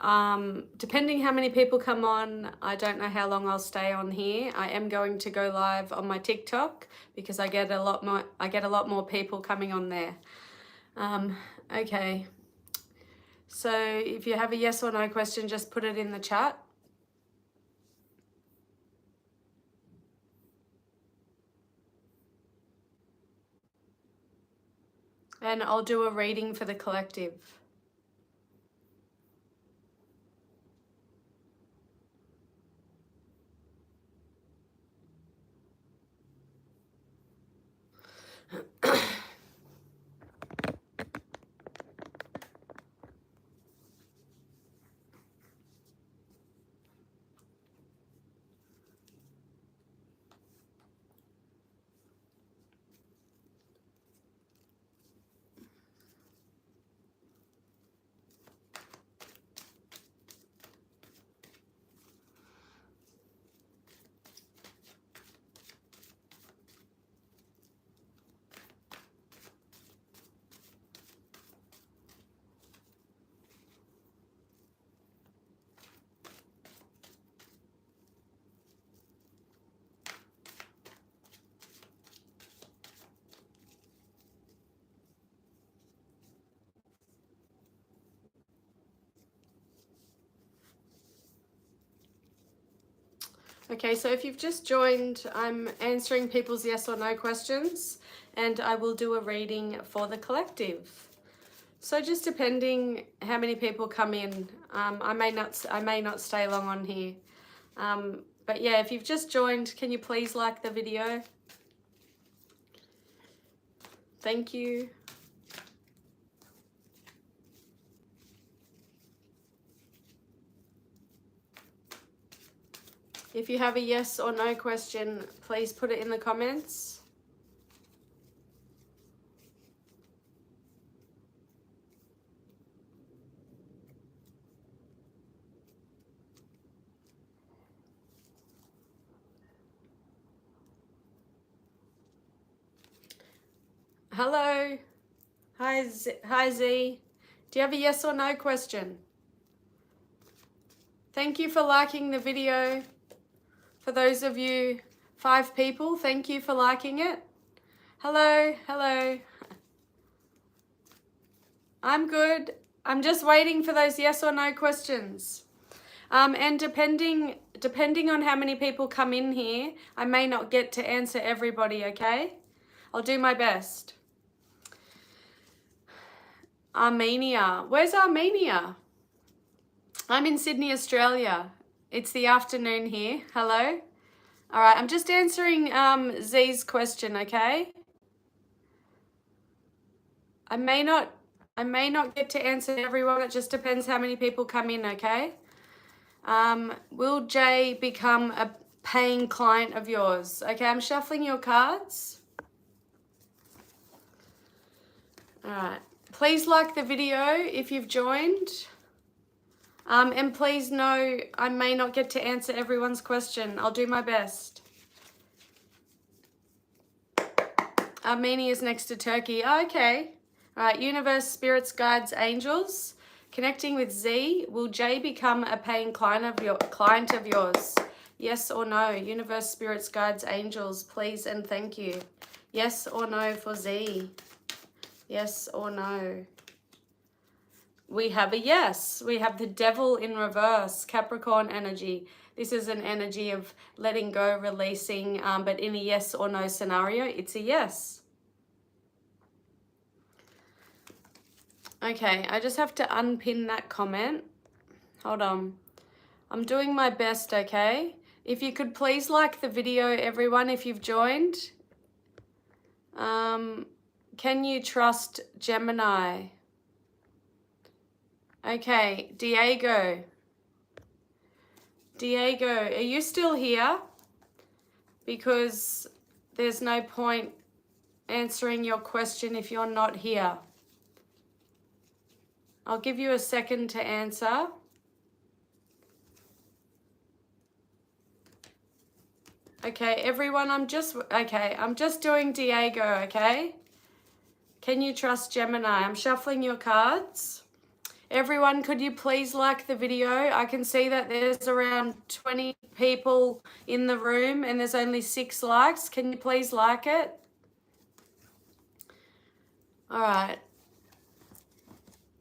Depending how many people come on, I don't know how long I'll stay on here. I am going to go live on my TikTok because I get a lot more people coming on there. Okay. So if you have a yes or no question, just put it in the chat. And I'll do a reading for the collective. Okay, so if you've just joined, I'm answering people's yes or no questions, and I will do a reading for the collective. So just depending how many people come in, I may not stay long on here. But yeah, if you've just joined, can you please like the video? Thank you. If you have a yes or no question, please put it in the comments. Hello. Hi Z. Do you have a yes or no question? Thank you for liking the video. For those of you 5 people, thank you for liking it. Hello, hello. I'm good. I'm just waiting for those yes or no questions. And depending on how many people come in here, I may not get to answer everybody, okay? I'll do my best. Armenia. Where's Armenia? I'm in Sydney, Australia. It's the afternoon here. Hello. All right, I'm just answering Z's question, okay? I may not get to answer everyone. It just depends how many people come in, okay? Will Jay become a paying client of yours? Okay, I'm shuffling your cards. All right. Please like the video if you've joined. And please know I may not get to answer everyone's question. I'll do my best. Armenia is next to Turkey. Oh, okay. All right, universe, spirits, guides, angels. Connecting with Z. Will Jay become a paying client of yours? Yes or no? Universe, spirits, guides, angels, please and thank you. Yes or no for Z? Yes or no? We have a yes. We have the devil in reverse, Capricorn energy. This is an energy of letting go, releasing, but in a yes or no scenario, it's a yes. Okay, I just have to unpin that comment. Hold on. I'm doing my best, okay? If you could please like the video, everyone, if you've joined. Can you trust Gemini? Okay, Diego. Diego, are you still here? Because there's no point answering your question if you're not here. I'll give you a second to answer. Okay, everyone, I'm just doing Diego, okay? Can you trust Gemini? I'm shuffling your cards. Everyone, could you please like the video? I can see that there's around 20 people in the room and there's only 6 likes. Can you please like it? All right.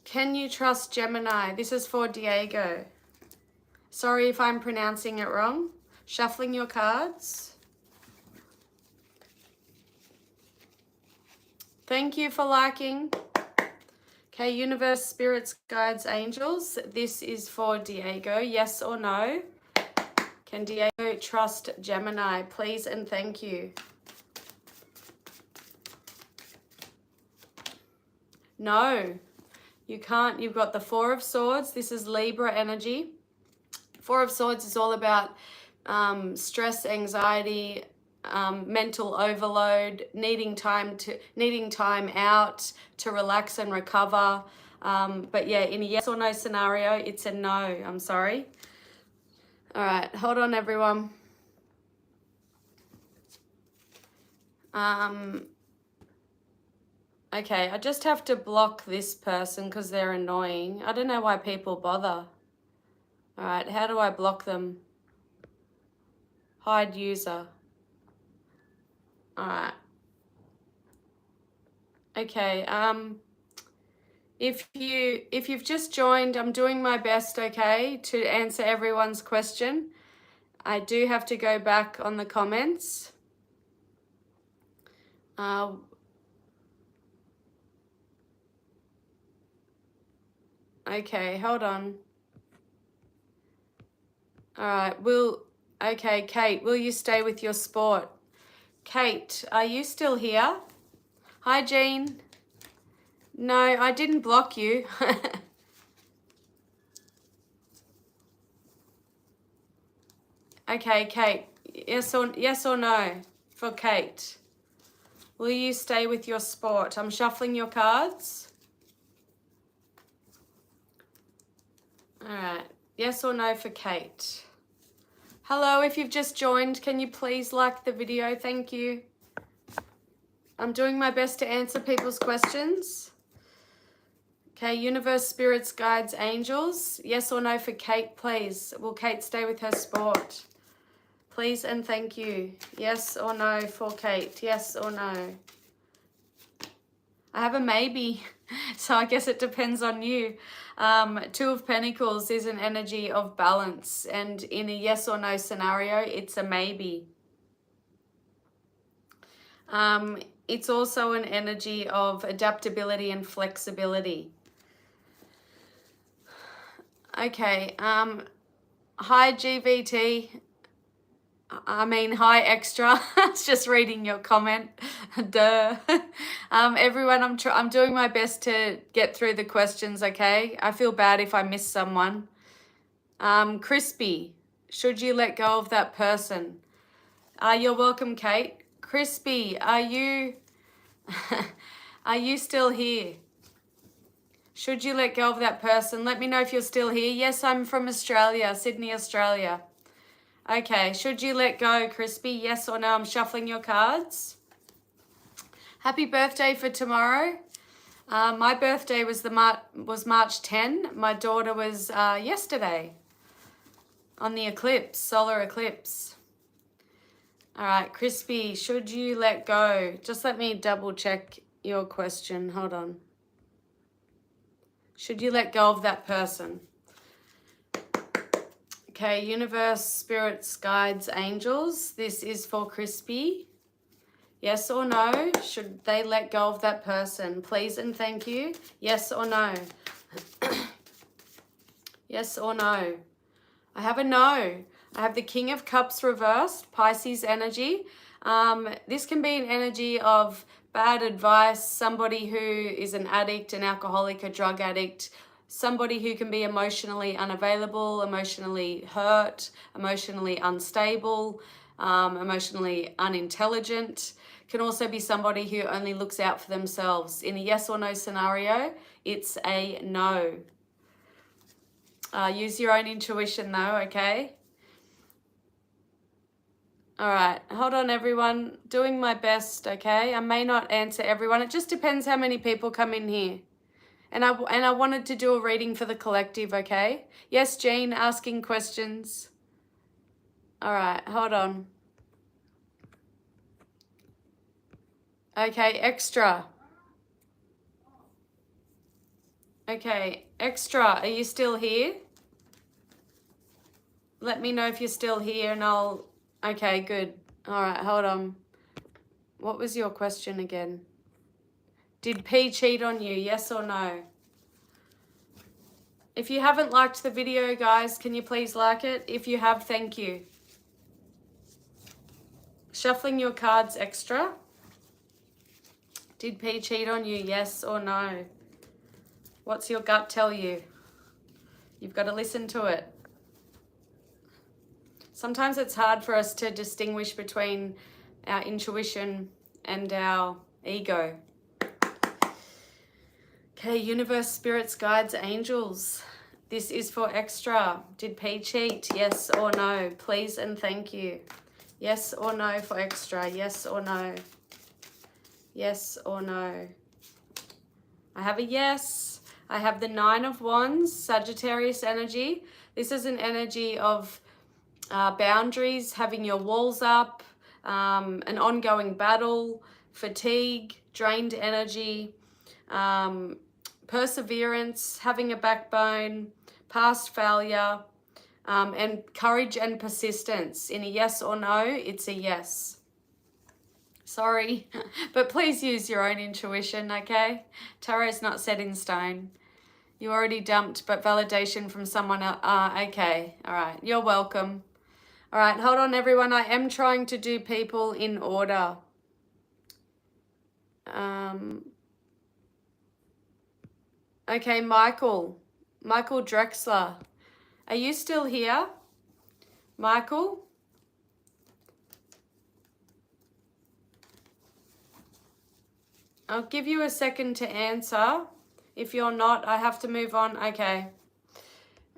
Can you trust Gemini? This is for Diego. Sorry if I'm pronouncing it wrong. Shuffling your cards. Thank you for liking. Okay, universe, spirits, guides, angels. This is for Diego. Yes or no? Can Diego trust Gemini? Please and thank you. No, you can't. You've got the Four of Swords. This is Libra energy. Four of Swords is all about stress, anxiety, mental overload, needing time out to relax and recover. But yeah, in a yes or no scenario, it's a no. I'm sorry. All right, hold on, everyone. Okay, I just have to block this person because they're annoying. I don't know why people bother. All right, how do I block them? Hide user. All right. Okay, if you've just joined, I'm doing my best, okay, to answer everyone's question. I do have to go back on the comments. Okay, hold on. All right, okay, Kate, will you stay with your sport? Kate, are you still here? Hi, Jean. No, I didn't block you. Okay, Kate, yes or no for Kate? Will you stay with your sport? I'm shuffling your cards. All right, yes or no for Kate? Hello, if you've just joined, can you please like the video? Thank you. I'm doing my best to answer people's questions. Okay, universe, spirits, guides, angels. Yes or no for Kate, please? Will Kate stay with her sport? Please and thank you. Yes or no for Kate? Yes or no? I have a maybe, so I guess it depends on you. Two of Pentacles is an energy of balance, and in a yes or no scenario, it's a maybe. It's also an energy of adaptability and flexibility. Okay, hi GVT. Hi extra. It's just reading your comment. Duh. Everyone, I'm doing my best to get through the questions, okay? I feel bad if I miss someone. Crispy, should you let go of that person? You're welcome, Kate. Crispy, are you still here? Should you let go of that person? Let me know if you're still here. Yes, I'm from Australia, Sydney, Australia. Okay, should you let go, Crispy? Yes or no? I'm shuffling your cards. Happy birthday for tomorrow. My birthday was March 10. My daughter was yesterday on the eclipse, solar eclipse. All right, Crispy, should you let go? Just let me double check your question. Hold on. Should you let go of that person? Okay, universe, spirits, guides, angels. This is for Crispy. Yes or no? Should they let go of that person? Please and thank you. Yes or no? Yes or no? I have a no. I have the King of Cups reversed, Pisces energy. This can be an energy of bad advice, somebody who is an addict, an alcoholic, a drug addict, somebody who can be emotionally unavailable, emotionally hurt, emotionally unstable, emotionally unintelligent. Can also be somebody who only looks out for themselves. In a yes or no scenario, it's a no. Use your own intuition though, okay? All right, hold on everyone. Doing my best, okay? I may not answer everyone. It just depends how many people come in here. And I wanted to do a reading for the collective, okay? Yes, Jean, asking questions. All right, hold on. Okay, extra. Okay, extra, are you still here? Let me know if you're still here and I'll... Okay, good. All right, hold on. What was your question again? Did P cheat on you, yes or no? If you haven't liked the video, guys, can you please like it? If you have, thank you. Shuffling your cards extra. Did P cheat on you, yes or no? What's your gut tell you? You've got to listen to it. Sometimes it's hard for us to distinguish between our intuition and our ego. Okay, universe, spirits, guides, angels. This is for extra. Did P cheat? Yes or no? Please and thank you. Yes or no for extra? Yes or no? Yes or no? I have a yes. I have the 9 of Wands, Sagittarius energy. This is an energy of boundaries, having your walls up, an ongoing battle, fatigue, drained energy, perseverance, having a backbone, past failure, and courage and persistence. In a yes or no, it's a yes. Sorry, but please use your own intuition, okay? Tarot's not set in stone. You already dumped, but validation from someone else. Okay, all right, you're welcome. All right, hold on, everyone. I am trying to do people in order. Okay, Michael Drexler. Are you still here? Michael? I'll give you a second to answer. If you're not, I have to move on. Okay.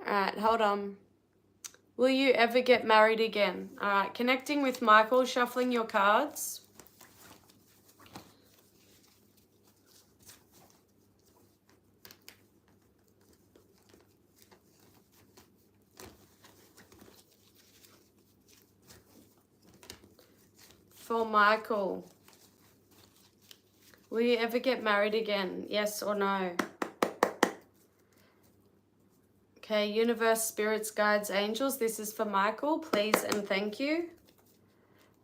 All right, hold on. Will you ever get married again? All right, connecting with Michael, shuffling your cards. For Michael. Will you ever get married again? Yes or no? Okay, universe, spirits, guides, angels. This is for Michael. Please and thank you.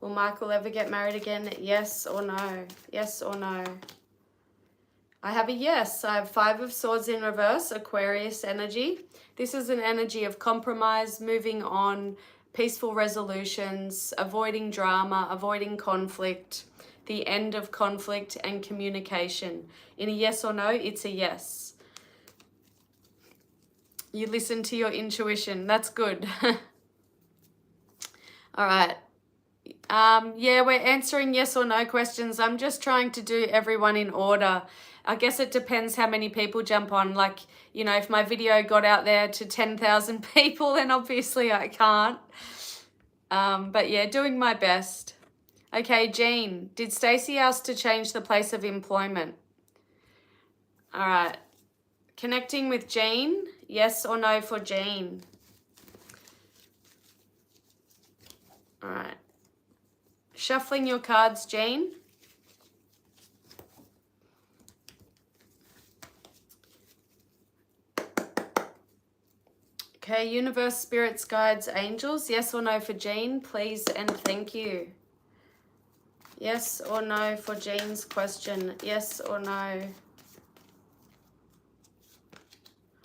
Will Michael ever get married again? Yes or no? Yes or no? I have a yes. I have 5 of Swords in reverse, Aquarius energy. This is an energy of compromise, moving on, peaceful resolutions, avoiding drama, avoiding conflict, the end of conflict and communication. In a yes or no, it's a yes. You listen to your intuition. That's good. All right. Yeah, we're answering yes or no questions. I'm just trying to do everyone in order. I guess it depends how many people jump on. Like, you know, if my video got out there to 10,000 people, then obviously I can't. But yeah, doing my best. Okay, Jean, did Stacey ask to change the place of employment? All right. Connecting with Jean, yes or no for Jean? All right. Shuffling your cards, Jean. Okay, universe, spirits, guides, angels. Yes or no for Jean, please and thank you. Yes or no for Jean's question. Yes or no?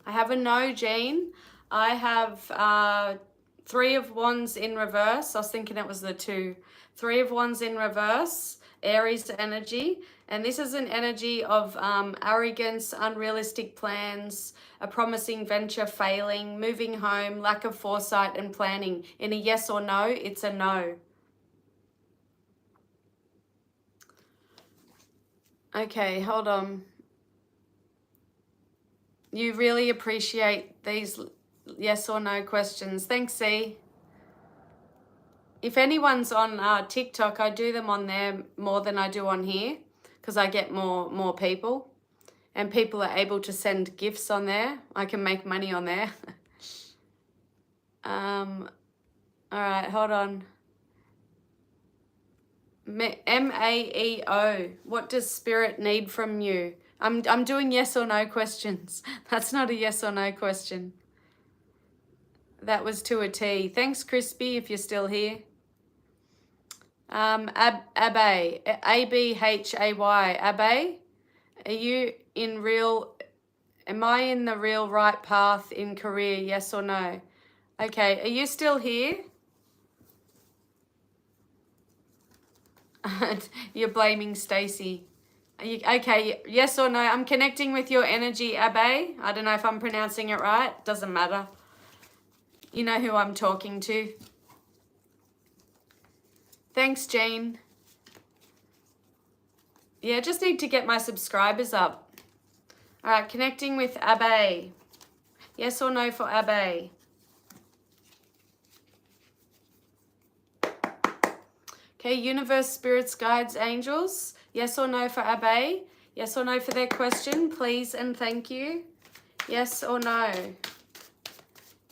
I have a no, Jean. I have 3 of Wands in reverse. I was thinking it was the 2. 3 of Wands in reverse, Aries energy. And this is an energy of arrogance, unrealistic plans, a promising venture failing, moving home, lack of foresight and planning. In a yes or no, it's a no. Okay, hold on. You really appreciate these yes or no questions. Thanks, C. If anyone's on TikTok, I do them on there more than I do on here because I get more people. and people are able to send gifts on there. I can make money on there. All right, hold on. MAEO. What does spirit need from you? I'm doing yes or no questions. That's not a yes or no question. That was to a T. Thanks, Crispy, if you're still here. Abe, A-B-H-A-Y. Abe, are you in real, am I in the real right path in career, yes or no? Okay, are you still here? You're blaming Stacy. Okay, yes or no? I'm connecting with your energy, Abe. I don't know if I'm pronouncing it right. Doesn't matter. You know who I'm talking to. Thanks, Jean. Yeah, just need to get my subscribers up. All right, connecting with Abe. Yes or no for Abe? Okay, universe, spirits, guides, angels. Yes or no for Abe? Yes or no for their question, please and thank you. Yes or no?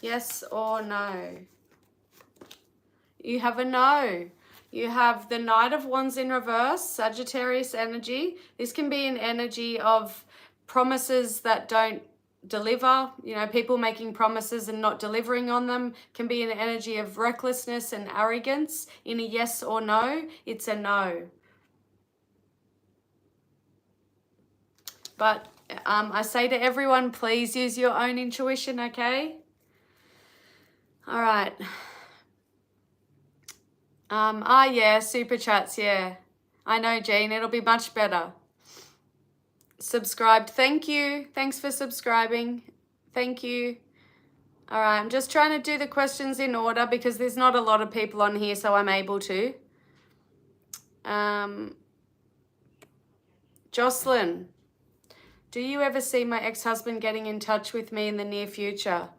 Yes or no? You have a no. You have the Knight of Wands in reverse, Sagittarius energy. This can be an energy of promises that don't deliver. You know, people making promises and not delivering on them. Can be an energy of recklessness and arrogance. In a yes or no, it's a no. But I say to everyone, please use your own intuition, okay? All right. Yeah, super chats, yeah. I know, Jean, it'll be much better. Subscribed, thank you. Thanks for subscribing. Thank you. All right, I'm just trying to do the questions in order because there's not a lot of people on here, so I'm able to. Jocelyn, do you ever see my ex-husband getting in touch with me in the near future?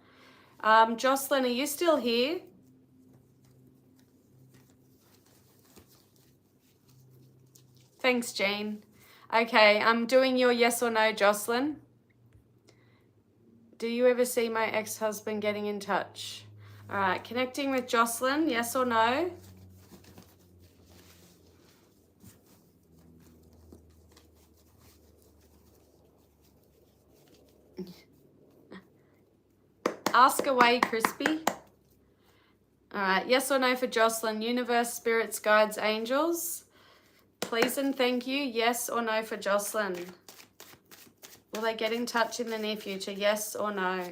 Jocelyn, are you still here? Thanks, Jean. Okay, I'm doing your yes or no, Jocelyn. Do you ever see my ex-husband getting in touch? All right, connecting with Jocelyn, yes or no? Ask away, Crispy. All right, yes or no for Jocelyn? Universe, spirits, guides, angels. Please and thank you. Yes or no for Jocelyn? Will they get in touch in the near future? Yes or no?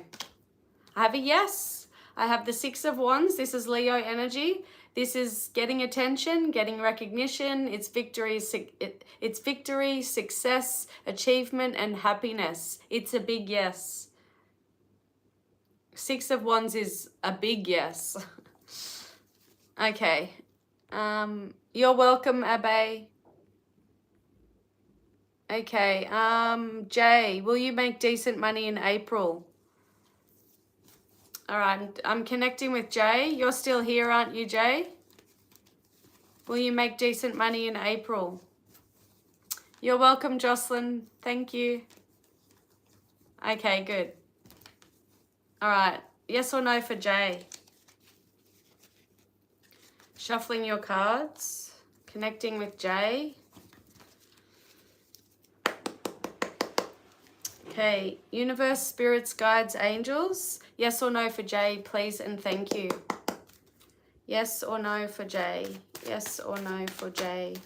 I have a yes. I have the Six of Wands. This is Leo energy. This is getting attention, getting recognition. It's victory, success, achievement, and happiness. It's a big yes. Six of Wands is a big yes. Okay. You're welcome, Abe. Okay. Jay, will you make decent money in April? All right, I'm connecting with Jay. You're still here, aren't you, Jay? Will you make decent money in April? You're welcome, Jocelyn. Thank you. Okay, good. All right, yes or no for Jay? Shuffling your cards, connecting with Jay. Okay, universe, spirits, guides, angels. Yes or no for Jay, please and thank you. Yes or no for Jay. Yes or no for Jay.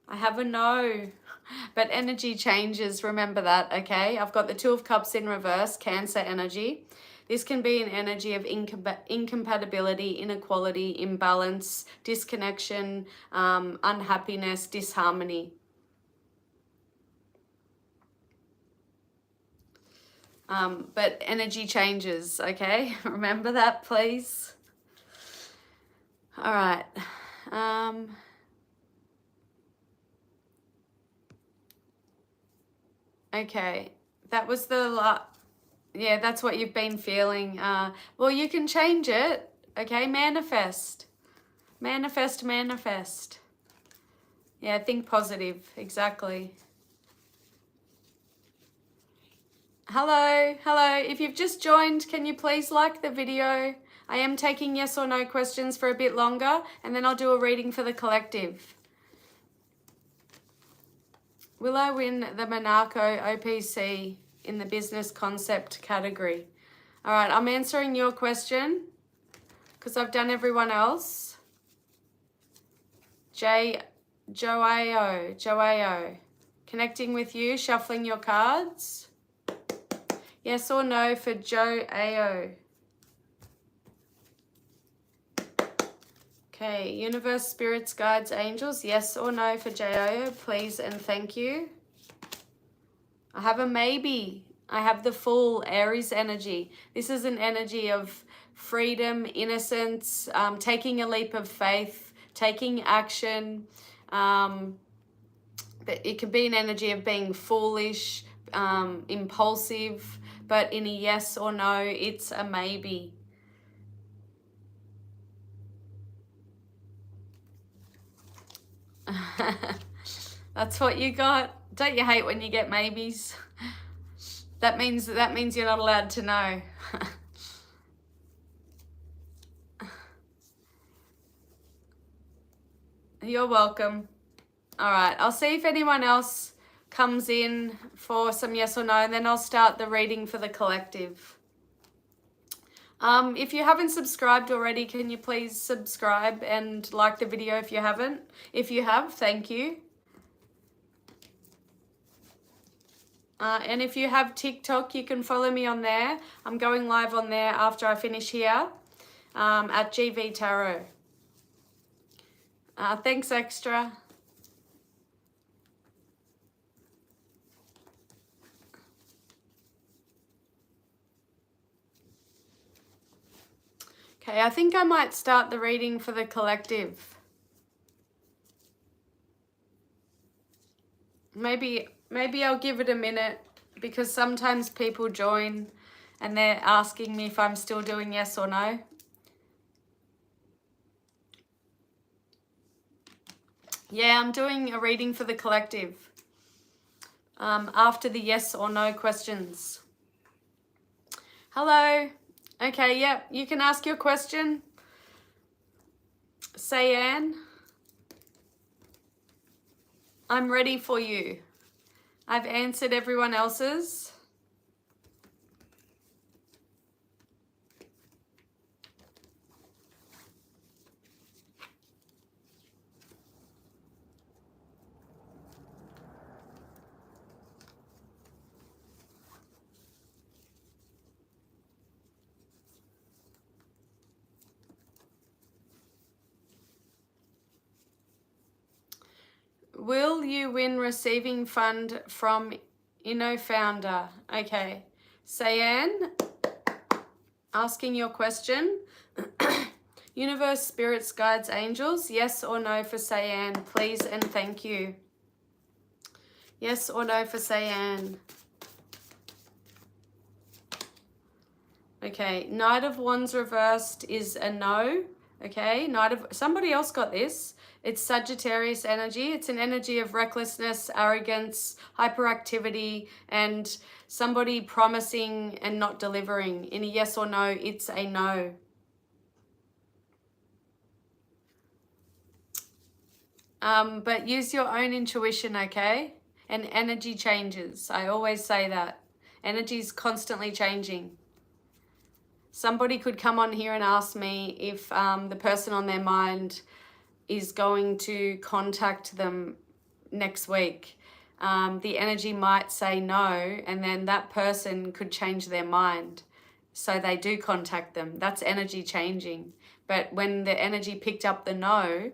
I have a no, but energy changes. Remember that, okay? I've got the Two of Cups in reverse, Cancer energy. This can be an energy of incompatibility, inequality, imbalance, disconnection, unhappiness, disharmony. But energy changes, okay? Remember that, please. All right. Okay, that was the yeah, that's what you've been feeling. Well, you can change it, okay? Manifest. Manifest, manifest. Yeah, think positive. Exactly. Hello, hello. If you've just joined, can you please like the video? I am taking yes or no questions for a bit longer, and then I'll do a reading for the collective. Will I win the Monaco OPC in the business concept category? All right, I'm answering your question because I've done everyone else. Joao. Connecting with you, shuffling your cards. Yes or no for Joao. Okay, universe, spirits, guides, angels. Yes or no for Joao, please and thank you. I have a maybe. I have the full Aries energy. This is an energy of freedom, innocence, taking a leap of faith, taking action. But it could be an energy of being foolish, impulsive, but in a yes or no, it's a maybe. That's what you got. Don't you hate when you get maybes? That means you're not allowed to know. You're welcome. All right, I'll see if anyone else comes in for some yes or no, and then I'll start the reading for the collective. If you haven't subscribed already, can you please subscribe and like the video if you haven't? If you have, thank you. And if you have TikTok, you can follow me on there. I'm going live on there after I finish here at GV Tarot. Thanks, Extra. Okay, I think I might start the reading for the collective. Maybe I'll give it a minute because sometimes people join and they're asking me if I'm still doing yes or no. Yeah, I'm doing a reading for the collective after the yes or no questions. Hello. Okay, yep, you can ask your question. Sayan, I'm ready for you. I've answered everyone else's. Will you win receiving fund from InnoFounder? Okay. Sayan, asking your question. Universe, spirits, guides, angels. Yes or no for Sayan, please and thank you. Yes or no for Sayan. Okay, Knight of Wands reversed is a no. Okay, somebody else got this. It's Sagittarius energy. It's an energy of recklessness, arrogance, hyperactivity, and somebody promising and not delivering. In a yes or no, it's a no. But use your own intuition, okay? And energy changes. I always say that. Energy is constantly changing. Somebody could come on here and ask me if the person on their mind is going to contact them next week. The energy might say no, and then that person could change their mind. So they do contact them. That's energy changing. But when the energy picked up the no,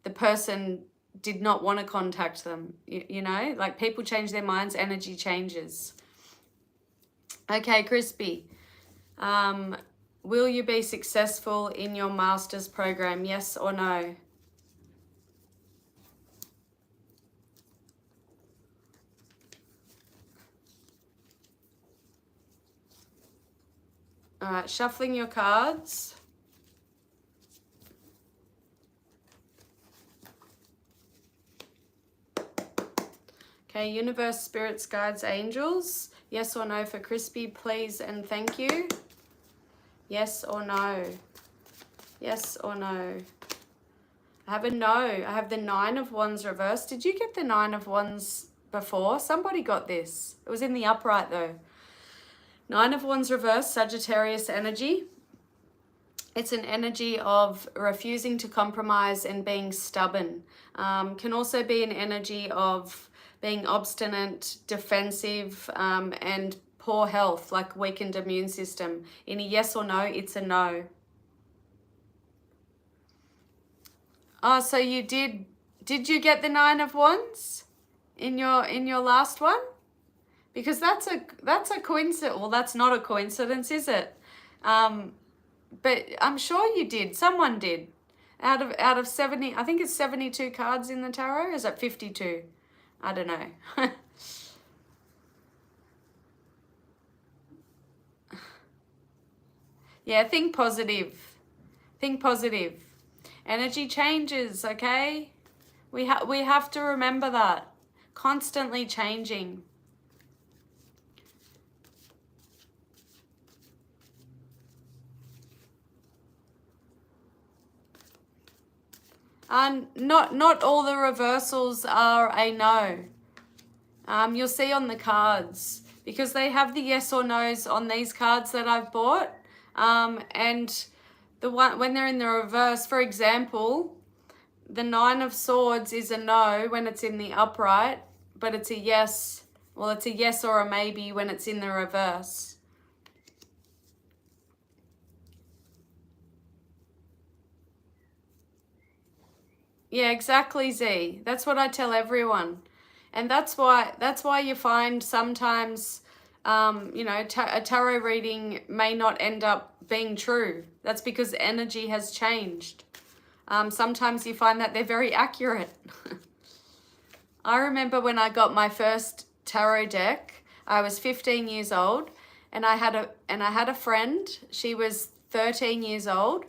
the person did not want to contact them. You know, like people change their minds, energy changes. Okay, Crispy. Will you be successful in your master's program? Yes or no? All right, shuffling your cards. Okay, universe, spirits, guides, angels. Yes or no for Crispy, please and thank you. Yes or no? Yes or no? I have a no. I have the 9 of Wands reversed. Did you get the 9 of Wands before? Somebody got this. It was in the upright though. 9 of Wands reversed, Sagittarius energy. It's an energy of refusing to compromise and being stubborn. Can also be an energy of being obstinate, defensive, and poor health, like weakened immune system. In a yes or no, it's a no. Oh, so you did you get the 9 of Wands in your last one? Because that's a coincidence. Well, that's not a coincidence, is it? But I'm sure you did. Someone did. Out of 70, I think it's 72 cards in the tarot. Or is it 52? I don't know. Yeah, think positive. Think positive. Energy changes, okay? We have to remember that. Constantly changing. Not all the reversals are a no. You'll see on the cards, because they have the yes or no's on these cards that I've bought. And the one when they're in the reverse, for example, the 9 of Swords is a no when it's in the upright, but it's a yes. Well, it's a yes or a maybe when it's in the reverse. Yeah, exactly, Z. That's what I tell everyone. And that's why you find sometimes, you know, a tarot reading may not end up being true. That's because energy has changed. Sometimes you find that they're very accurate. I remember when I got my first tarot deck, I was 15 years old, and I had a friend. She was 13 years old.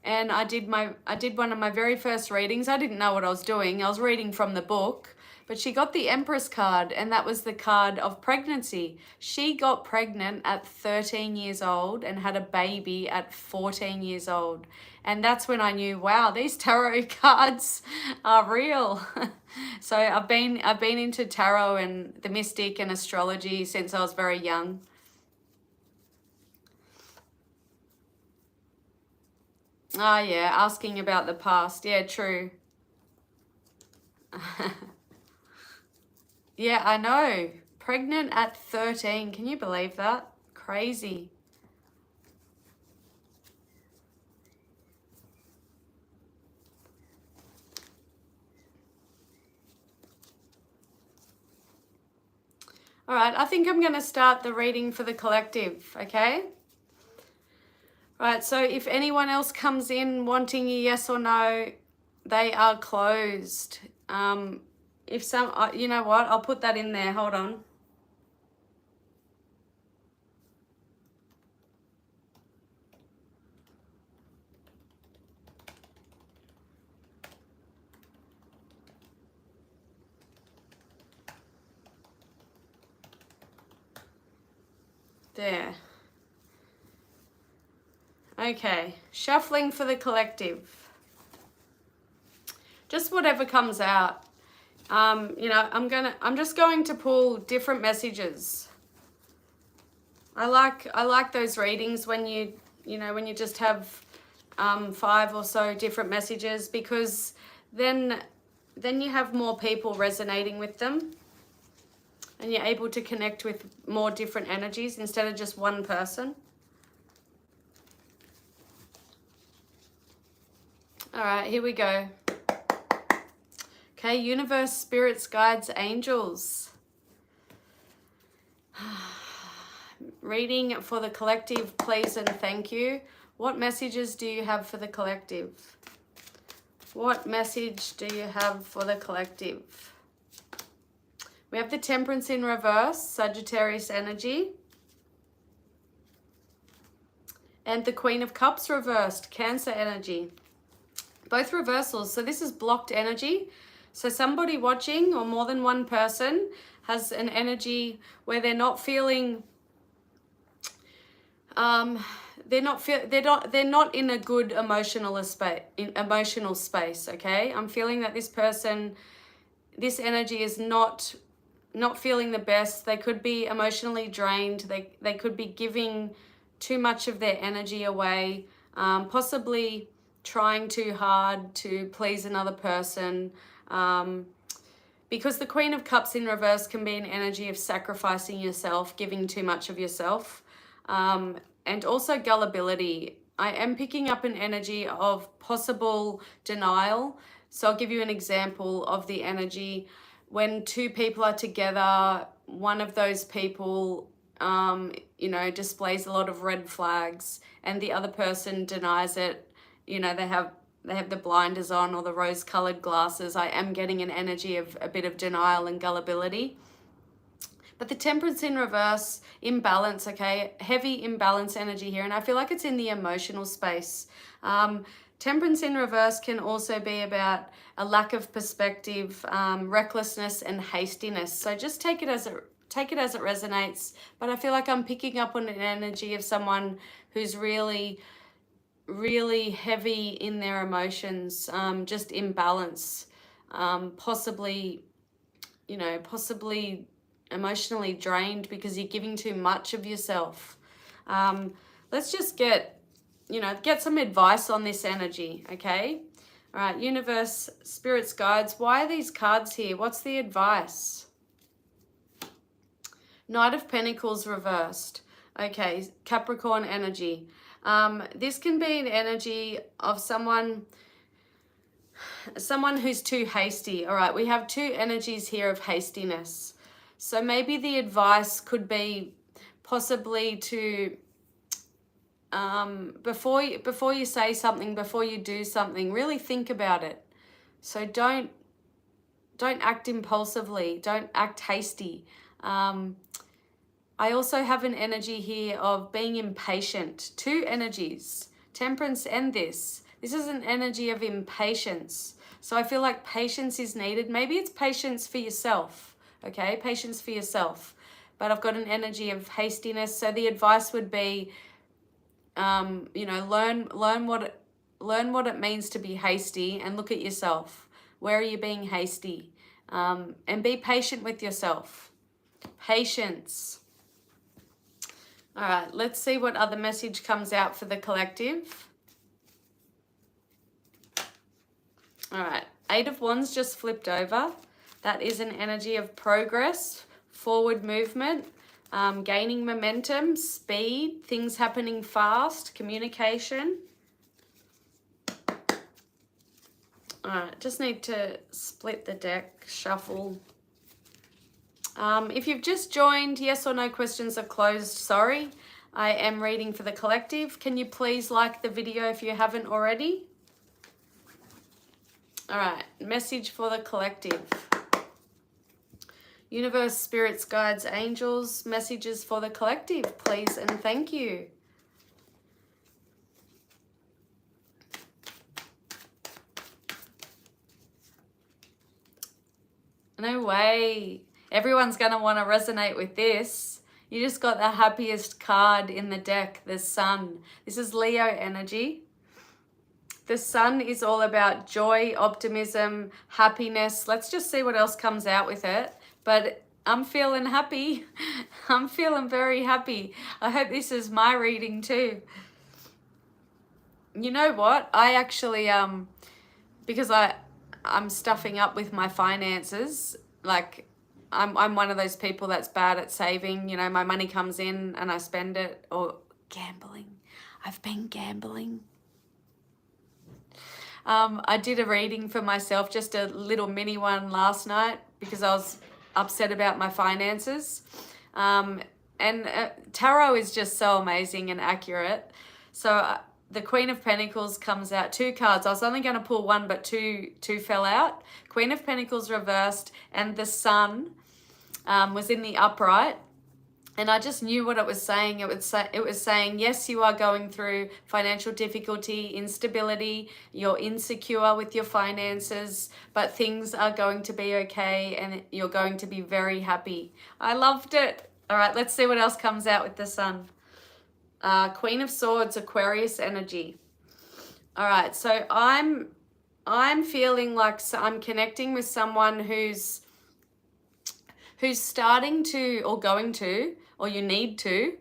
And I did one of my very first readings. I didn't know what I was doing. I was reading from the book, but she got the Empress card, and that was the card of pregnancy. She got pregnant at 13 years old and had a baby at 14 years old. And that's when I knew, wow, these tarot cards are real. So I've been into tarot and the mystic and astrology since I was very young. Oh, yeah, asking about the past. Yeah, true. Yeah, I know. Pregnant at 13. Can you believe that? Crazy. All right, I think I'm going to start the reading for the collective, okay? Right, so if anyone else comes in wanting a yes or no, they are closed. If some, you know what, I'll put that in there. Hold on. There. Okay, shuffling for the collective. Just whatever comes out. You know, I'm just going to pull different messages. I like those readings when you just have 5 or so different messages, because then you have more people resonating with them, and you're able to connect with more different energies instead of just one person. All right, here we go. Okay, universe, spirits, guides, angels. Reading for the collective, please and thank you. What messages do you have for the collective? What message do you have for the collective? We have the Temperance in reverse, Sagittarius energy. And the Queen of Cups reversed, Cancer energy. Both reversals. So this is blocked energy. So somebody watching, or more than one person, has an energy where they're not feeling, they're not in a good emotional space. Okay, I'm feeling that this person, this energy is not feeling the best. They could be emotionally drained. They could be giving too much of their energy away, possibly trying too hard to please another person. Because the Queen of Cups in reverse can be an energy of sacrificing yourself, giving too much of yourself, and also gullibility. I am picking up an energy of possible denial. So I'll give you an example of the energy. When two people are together, one of those people, displays a lot of red flags, and the other person denies it. They have the blinders on or the rose-colored glasses. I am getting an energy of a bit of denial and gullibility. But the Temperance in reverse, imbalance, okay? Heavy imbalance energy here, and I feel like it's in the emotional space. Temperance in reverse can also be about a lack of perspective, recklessness, and hastiness. So just take it as it resonates. But I feel like I'm picking up on an energy of someone who's really, really heavy in their emotions, just imbalance, possibly emotionally drained because you're giving too much of yourself. Let's just get some advice on this energy, okay? All right, universe, spirits, guides, why are these cards here? What's the advice? Knight of Pentacles reversed. Okay, Capricorn energy. This can be an energy of someone who's too hasty. All right, we have two energies here of hastiness. So maybe the advice could be possibly to, before you say something, before you do something, really think about it. So don't act impulsively. Don't act hasty. I also have an energy here of being impatient. Two energies, Temperance and this. This is an energy of impatience. So I feel like patience is needed. Maybe it's patience for yourself, okay? Patience for yourself. But I've got an energy of hastiness. So the advice would be, learn what it means to be hasty, and look at yourself. Where are you being hasty? And be patient with yourself. Patience. All right, let's see what other message comes out for the collective. All right, Eight of Wands just flipped over. That is an energy of progress, forward movement, gaining momentum, speed, things happening fast, communication. All right, just need to split the deck, shuffle. If you've just joined, yes or no questions are closed, sorry. I am reading for the collective. Can you please like the video if you haven't already? All right, message for the collective. Universe, spirits, guides, angels, messages for the collective, please and thank you. No way. Everyone's going to want to resonate with this. You just got the happiest card in the deck, the Sun. This is Leo energy. The Sun is all about joy, optimism, happiness. Let's just see what else comes out with it. But I'm feeling happy. I'm feeling very happy. I hope this is my reading too. You know what? I actually, because I'm stuffing up with my finances, like I'm one of those people that's bad at saving. You know, my money comes in and I spend it, or gambling. I've been gambling. I did a reading for myself, just a little mini one last night because I was upset about my finances. And tarot is just so amazing and accurate. So the Queen of Pentacles comes out, two cards. I was only going to pull one, but two fell out. Queen of Pentacles reversed, and the Sun was in the upright. And I just knew what it was saying. It was saying, yes, you are going through financial difficulty, instability, you're insecure with your finances, but things are going to be okay and you're going to be very happy. I loved it. All right, let's see what else comes out with the Sun. Queen of Swords, Aquarius energy. All right, so I'm feeling like I'm connecting with someone who's starting to, or going to, or you need to,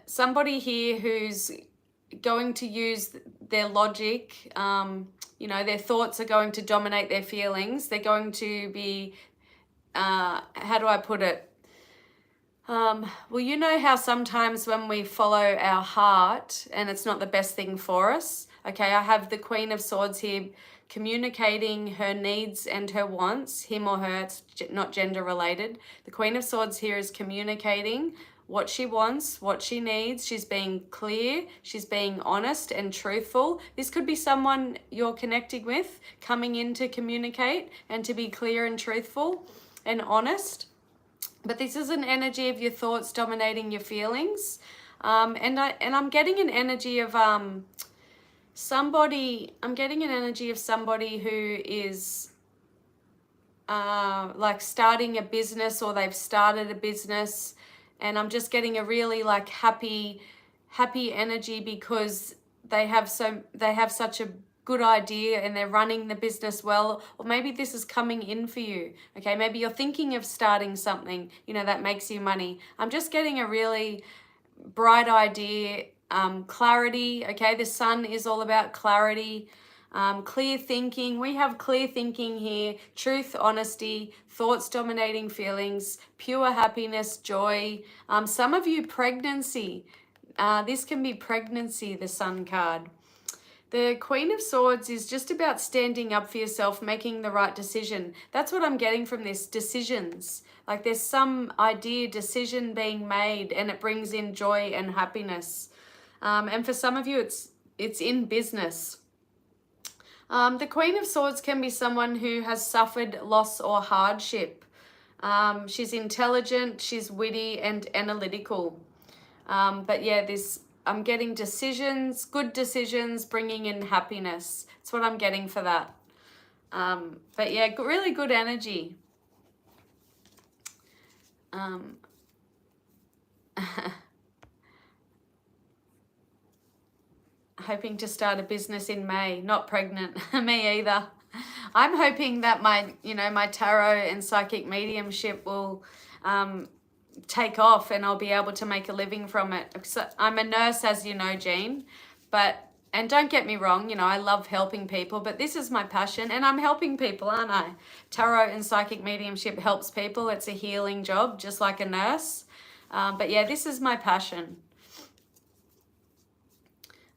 somebody here who's going to use their logic, you know, their thoughts are going to dominate their feelings. They're going to be, how do I put it? Well, you know how sometimes when we follow our heart and it's not the best thing for us. Okay, I have the Queen of Swords here communicating her needs and her wants, him or her, it's not gender related. The Queen of Swords here is communicating what she wants, what she needs. She's being clear, she's being honest and truthful. This could be someone you're connecting with, coming in to communicate and to be clear and truthful and honest. But this is an energy of your thoughts dominating your feelings. And I'm getting an energy of somebody who is like starting a business, or they've started a business, and I'm just getting a really like happy energy because they have such a good idea and they're running the business well. Or maybe this is coming in for you. Okay, maybe you're thinking of starting something, you know, that makes you money. I'm just getting a really bright idea, clarity. Okay, the Sun is all about clarity, clear thinking. We have clear thinking here, truth, honesty, thoughts dominating feelings, pure happiness, joy. Some of you, pregnancy. This can be pregnancy, the Sun card. The Queen of Swords is just about standing up for yourself, making the right decision. That's what I'm getting from this, decisions. Like there's some idea, decision being made, and it brings in joy and happiness. And for some of you, it's in business. The Queen of Swords can be someone who has suffered loss or hardship. She's intelligent, she's witty and analytical. But yeah, I'm getting decisions, good decisions, bringing in happiness. That's what I'm getting for that. But yeah, really good energy. Hoping to start a business in May. Not pregnant. Me either. I'm hoping that my tarot and psychic mediumship will take off and I'll be able to make a living from it. I'm a nurse, as you know, Jean, and don't get me wrong, you know, I love helping people, but this is my passion and I'm helping people, aren't I? Tarot and psychic mediumship helps people. It's a healing job, just like a nurse. But yeah, this is my passion.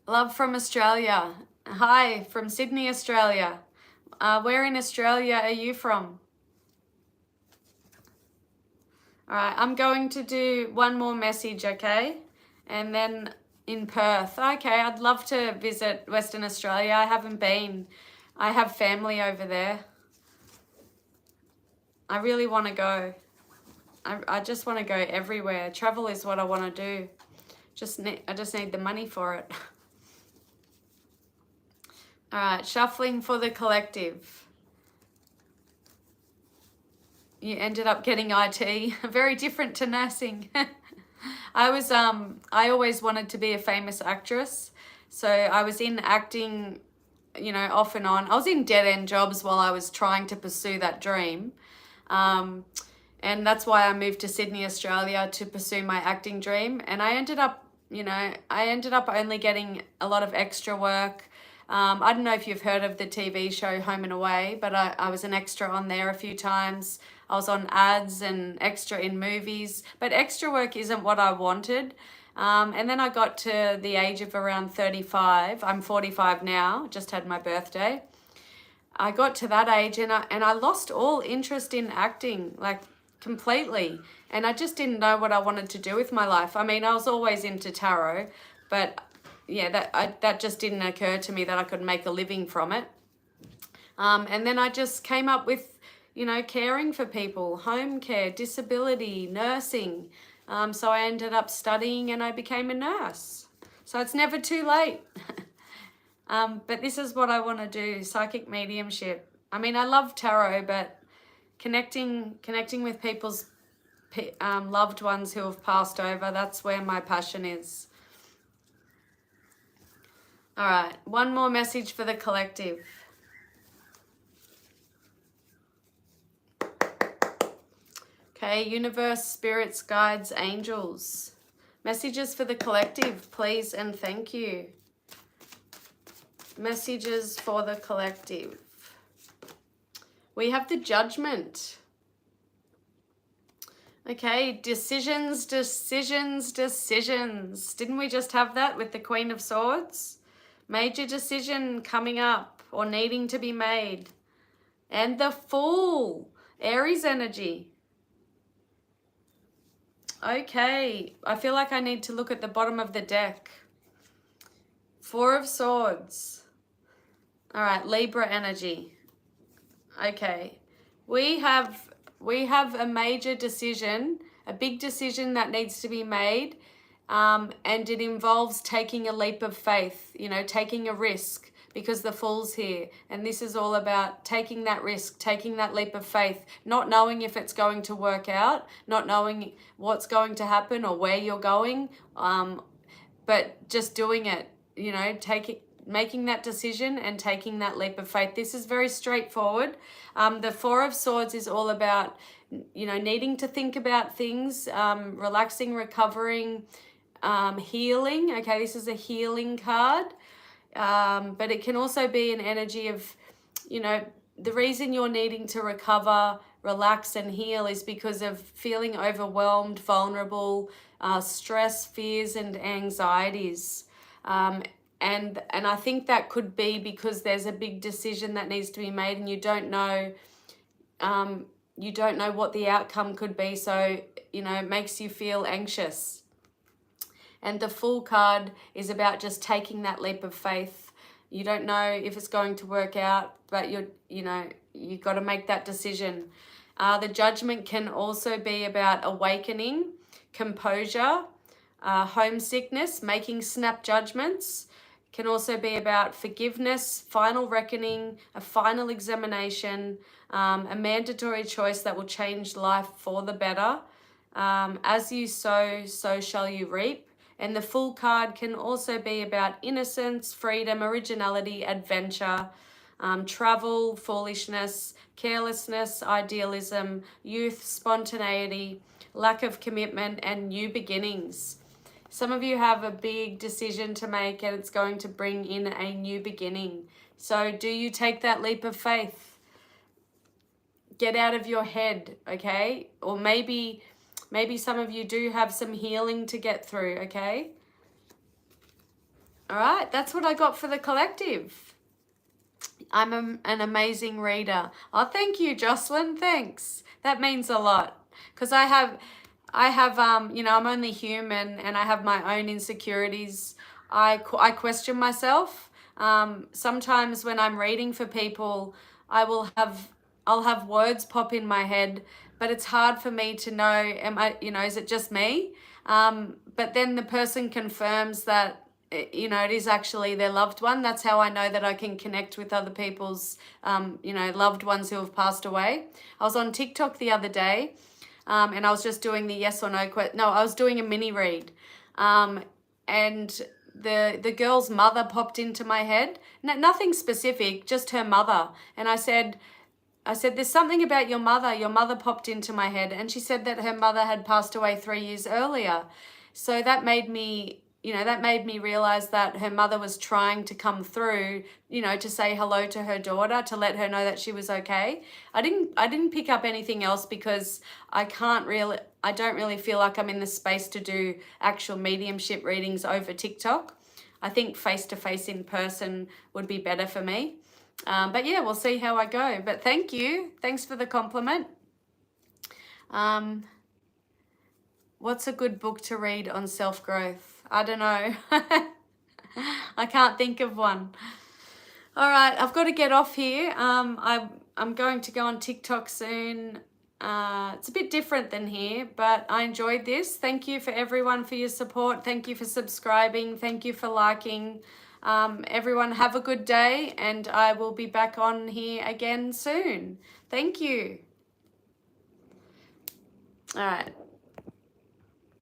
Love from Australia. Hi, from Sydney, Australia. Where in Australia are you from? All right, I'm going to do one more message, okay? And then in Perth. Okay, I'd love to visit Western Australia. I haven't been. I have family over there. I really want to go. I just want to go everywhere. Travel is what I want to do. I just need the money for it. All right, shuffling for the collective. You ended up getting IT, very different to nursing. I always wanted to be a famous actress. So I was in acting, you know, off and on. I was in dead-end jobs while I was trying to pursue that dream. And that's why I moved to Sydney, Australia to pursue my acting dream. And I ended up only getting a lot of extra work. I don't know if you've heard of the TV show Home and Away, but I was an extra on there a few times. I was on ads and extra in movies, but extra work isn't what I wanted. And then I got to the age of around 35. I'm 45 now, just had my birthday. I got to that age and I lost all interest in acting, like completely. And I just didn't know what I wanted to do with my life. I mean, I was always into tarot, but yeah, that just didn't occur to me that I could make a living from it. And then I just came up with, you know, caring for people, home care, disability, nursing, So I ended up studying and I became a nurse. So it's never too late. But this is what I want to do, psychic mediumship. I mean, I love tarot, but connecting with people's loved ones who have passed over, that's where my passion is. All right, one more message for the collective. Okay, universe, spirits, guides, angels. Messages for the collective, please and thank you. Messages for the collective. We have the Judgment. Okay, decisions, decisions, decisions. Didn't we just have that with the Queen of Swords? Major decision coming up or needing to be made. And the Fool, Aries energy. Okay, I feel like I need to look at the bottom of the deck. Four of Swords. All right, Libra energy. Okay, we have a major decision, a big decision that needs to be made, and it involves taking a leap of faith, you know, taking a risk, because the Fool's here, and this is all about taking that risk, taking that leap of faith, not knowing if it's going to work out, not knowing what's going to happen or where you're going, but just doing it, you know, making that decision and taking that leap of faith. This is very straightforward. The Four of Swords is all about, you know, needing to think about things, relaxing, recovering, healing. Okay, this is a healing card. But it can also be an energy of, you know, the reason you're needing to recover, relax and heal is because of feeling overwhelmed, vulnerable, stress, fears and anxieties. And I think that could be because there's a big decision that needs to be made and you don't know what the outcome could be. So, you know, it makes you feel anxious. And the Fool card is about just taking that leap of faith. You don't know if it's going to work out, but you've got to make that decision. The Judgment can also be about awakening, composure, homesickness, making snap judgments. Can also be about forgiveness, final reckoning, a final examination, a mandatory choice that will change life for the better. As you sow, so shall you reap. And the Fool card can also be about innocence, freedom, originality, adventure, travel, foolishness, carelessness, idealism, youth, spontaneity, lack of commitment, and new beginnings. Some of you have a big decision to make and it's going to bring in a new beginning. So do you take that leap of faith? Get out of your head, okay? Or maybe some of you do have some healing to get through, okay? All right, that's what I got for the collective. I'm an amazing reader. Oh, thank you, Jocelyn. Thanks. That means a lot. Because I have, you know, I'm only human and I have my own insecurities. I question myself. Sometimes when I'm reading for people, I'll have words pop in my head, but it's hard for me to know, is it just me? But then the person confirms that, you know, it is actually their loved one. That's how I know that I can connect with other people's, loved ones who have passed away. I was on TikTok the other day, and I was just doing the yes or no I was doing a mini read, and the girl's mother popped into my head. Nothing specific, just her mother. And I said, there's something about your mother. Your mother popped into my head. And she said that her mother had passed away 3 years earlier. So that made me, realize that her mother was trying to come through, to say hello to her daughter, to let her know that she was okay. I didn't pick up anything else because I don't really feel like I'm in the space to do actual mediumship readings over TikTok. I think face-to-face in person would be better for me. But yeah, we'll see how I go. But thank you. Thanks for the compliment. What's a good book to read on self-growth? I don't know. I can't think of one. All right, I've got to get off here. I'm going to go on TikTok soon. It's a bit different than here, but I enjoyed this. Thank you for everyone for your support. Thank you for subscribing. Thank you for liking. Everyone have a good day, and I will be back on here again soon. Thank you. All right.